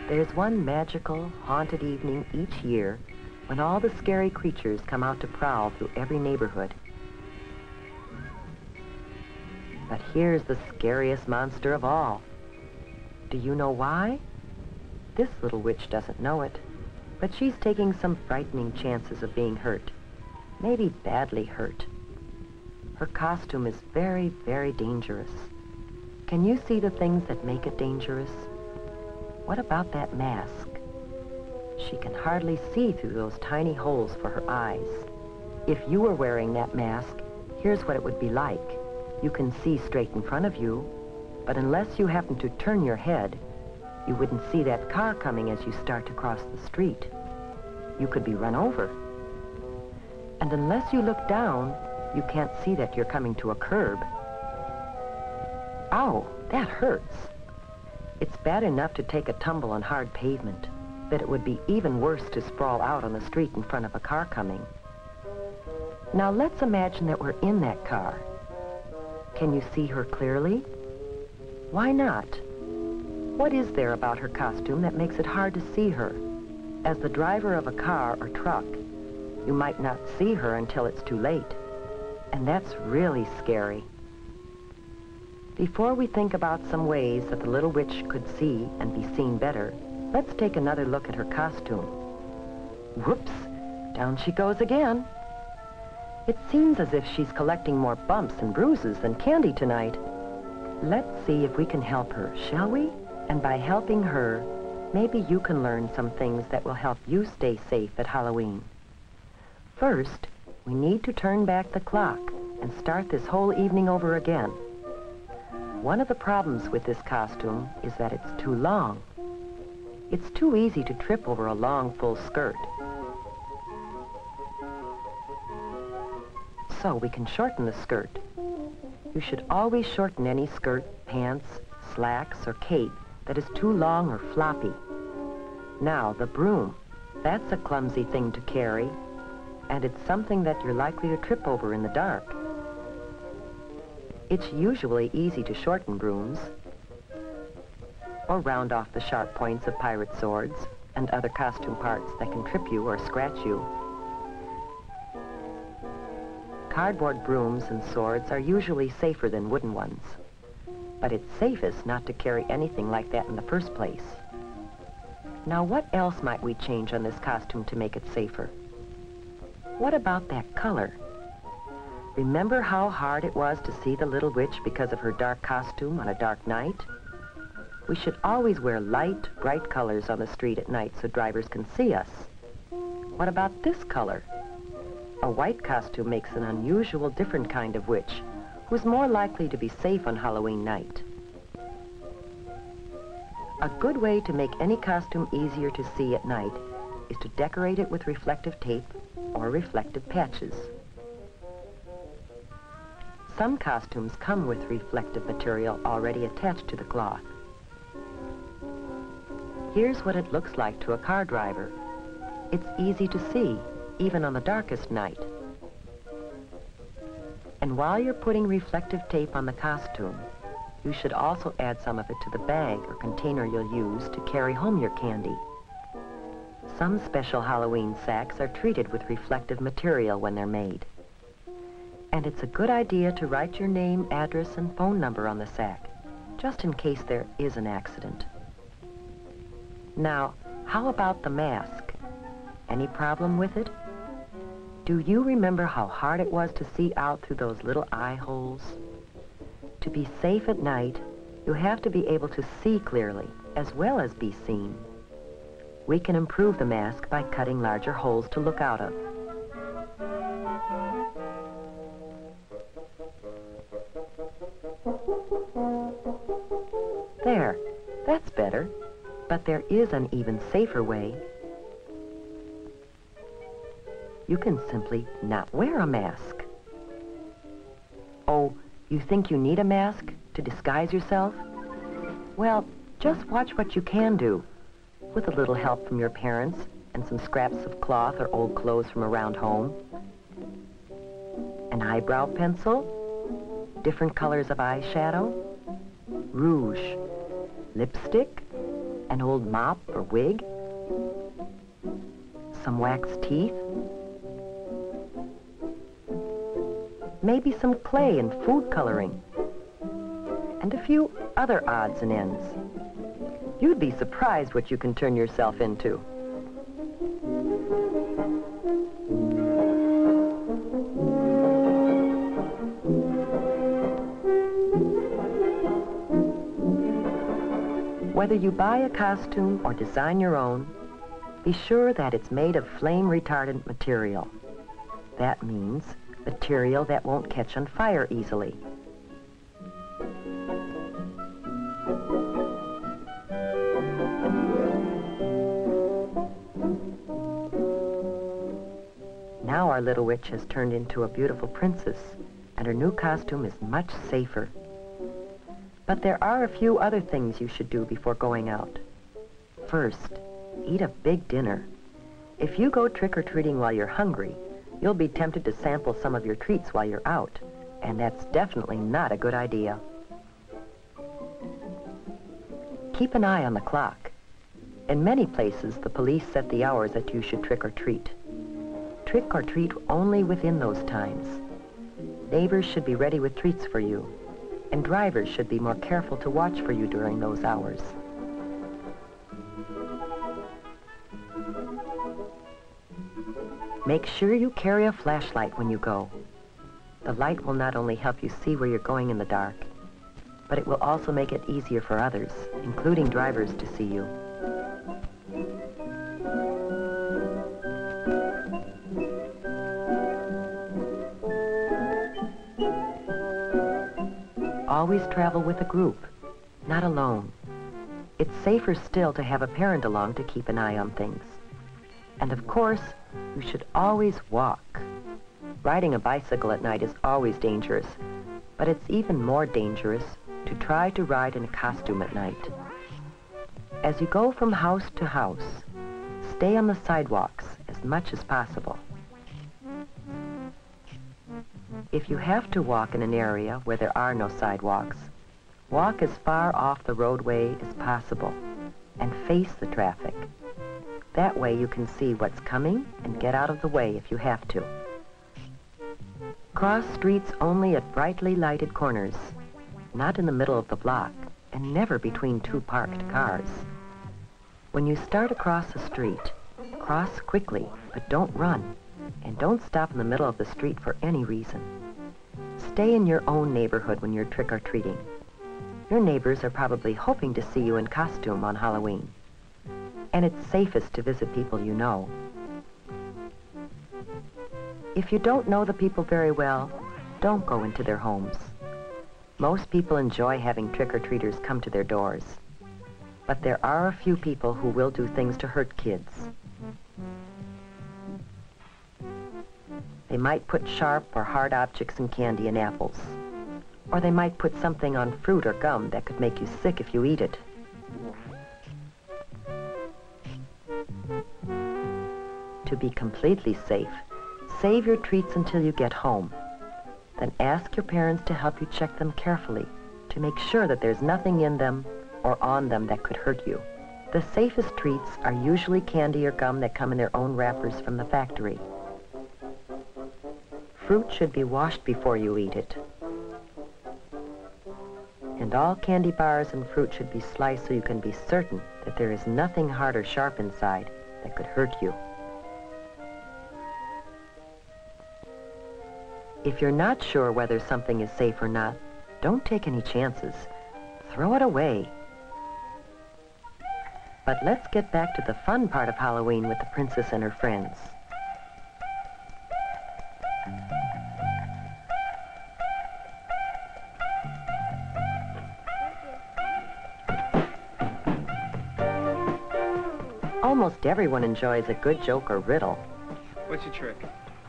There's one magical, haunted evening each year when all the scary creatures come out to prowl through every neighborhood. But here's the scariest monster of all. Do you know why? This little witch doesn't know it, but she's taking some frightening chances of being hurt, maybe badly hurt. Her costume is very, very dangerous. Can you see the things that make it dangerous? What about that mask? She can hardly see through those tiny holes for her eyes. If you were wearing that mask, here's what it would be like. You can see straight in front of you, but unless you happen to turn your head, you wouldn't see that car coming as you start to cross the street. You could be run over. And unless you look down, you can't see that you're coming to a curb. Ow, that hurts. It's bad enough to take a tumble on hard pavement, but it would be even worse to sprawl out on the street in front of a car coming. Now let's imagine that we're in that car. Can you see her clearly? Why not? What is there about her costume that makes it hard to see her? As the driver of a car or truck, you might not see her until it's too late. And that's really scary. Before we think about some ways that the little witch could see and be seen better, let's take another look at her costume. Whoops, down she goes again. It seems as if she's collecting more bumps and bruises than candy tonight. Let's see if we can help her, shall we? And by helping her, maybe you can learn some things that will help you stay safe at Halloween. First, we need to turn back the clock and start this whole evening over again. One of the problems with this costume is that it's too long. It's too easy to trip over a long, full skirt. So we can shorten the skirt. You should always shorten any skirt, pants, slacks, or cape that is too long or floppy. Now, the broom. That's a clumsy thing to carry, and it's something that you're likely to trip over in the dark. It's usually easy to shorten brooms, or round off the sharp points of pirate swords and other costume parts that can trip you or scratch you. Cardboard brooms and swords are usually safer than wooden ones, but it's safest not to carry anything like that in the first place. Now, what else might we change on this costume to make it safer? What about that color? Remember how hard it was to see the little witch because of her dark costume on a dark night? We should always wear light, bright colors on the street at night so drivers can see us. What about this color? A white costume makes an unusual, different kind of witch who's more likely to be safe on Halloween night. A good way to make any costume easier to see at night is to decorate it with reflective tape or reflective patches. Some costumes come with reflective material already attached to the cloth. Here's what it looks like to a car driver. It's easy to see, even on the darkest night. And while you're putting reflective tape on the costume, you should also add some of it to the bag or container you'll use to carry home your candy. Some special Halloween sacks are treated with reflective material when they're made. And it's a good idea to write your name, address, and phone number on the sack, just in case there is an accident. Now, how about the mask? Any problem with it? Do you remember how hard it was to see out through those little eye holes? To be safe at night, you have to be able to see clearly, as well as be seen. We can improve the mask by cutting larger holes to look out of. There, that's better, but there is an even safer way. You can simply not wear a mask. Oh, you think you need a mask to disguise yourself? Well, just watch what you can do, with a little help from your parents and some scraps of cloth or old clothes from around home. An eyebrow pencil, different colors of eyeshadow, rouge, lipstick, an old mop or wig, some wax teeth, maybe some clay and food coloring, and a few other odds and ends. You'd be surprised what you can turn yourself into. Whether you buy a costume or design your own, be sure that it's made of flame-retardant material. That means material that won't catch on fire easily. Now our little witch has turned into a beautiful princess, and her new costume is much safer. But there are a few other things you should do before going out. First, eat a big dinner. If you go trick-or-treating while you're hungry, you'll be tempted to sample some of your treats while you're out, and that's definitely not a good idea. Keep an eye on the clock. In many places, the police set the hours that you should trick-or-treat. Trick-or-treat only within those times. Neighbors should be ready with treats for you, and drivers should be more careful to watch for you during those hours. Make sure you carry a flashlight when you go. The light will not only help you see where you're going in the dark, but it will also make it easier for others, including drivers, to see you. Always travel with a group, not alone. It's safer still to have a parent along to keep an eye on things. And of course, you should always walk. Riding a bicycle at night is always dangerous, but it's even more dangerous to try to ride in a costume at night. As you go from house to house, stay on the sidewalks as much as possible. If you have to walk in an area where there are no sidewalks, walk as far off the roadway as possible and face the traffic. That way you can see what's coming and get out of the way if you have to. Cross streets only at brightly lighted corners, not in the middle of the block, and never between two parked cars. When you start across the street, cross quickly, but don't run, and don't stop in the middle of the street for any reason. Stay in your own neighborhood when you're trick-or-treating. Your neighbors are probably hoping to see you in costume on Halloween, and it's safest to visit people you know. If you don't know the people very well, don't go into their homes. Most people enjoy having trick-or-treaters come to their doors, but there are a few people who will do things to hurt kids. They might put sharp or hard objects in candy and apples, or they might put something on fruit or gum that could make you sick if you eat it. To be completely safe, save your treats until you get home. Then ask your parents to help you check them carefully to make sure that there's nothing in them or on them that could hurt you. The safest treats are usually candy or gum that come in their own wrappers from the factory. Fruit should be washed before you eat it. And all candy bars and fruit should be sliced so you can be certain that there is nothing hard or sharp inside that could hurt you. If you're not sure whether something is safe or not, don't take any chances. Throw it away. But let's get back to the fun part of Halloween with the princess and her friends. Almost everyone enjoys a good joke or riddle. What's your trick?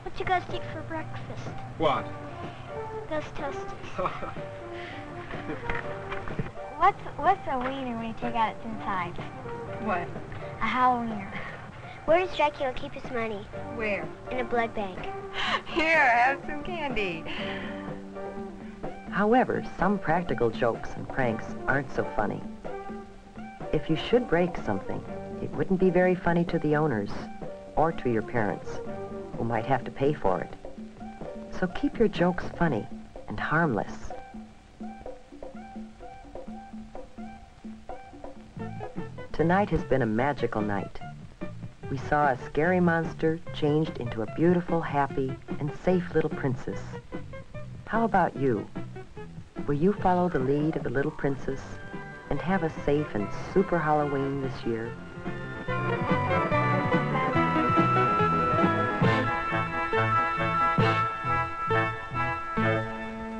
What you guys eat for breakfast? What? Those toasters. What's a wiener when you take out its inside? What? A Halloweener. Where does Dracula keep his money? Where? In a blood bank. Here, have some candy. However, some practical jokes and pranks aren't so funny. If you should break something, it wouldn't be very funny to the owners or to your parents, who might have to pay for it. So keep your jokes funny and harmless. Tonight has been a magical night. We saw a scary monster changed into a beautiful, happy, and safe little princess. How about you? Will you follow the lead of the little princess and have a safe and super Halloween this year?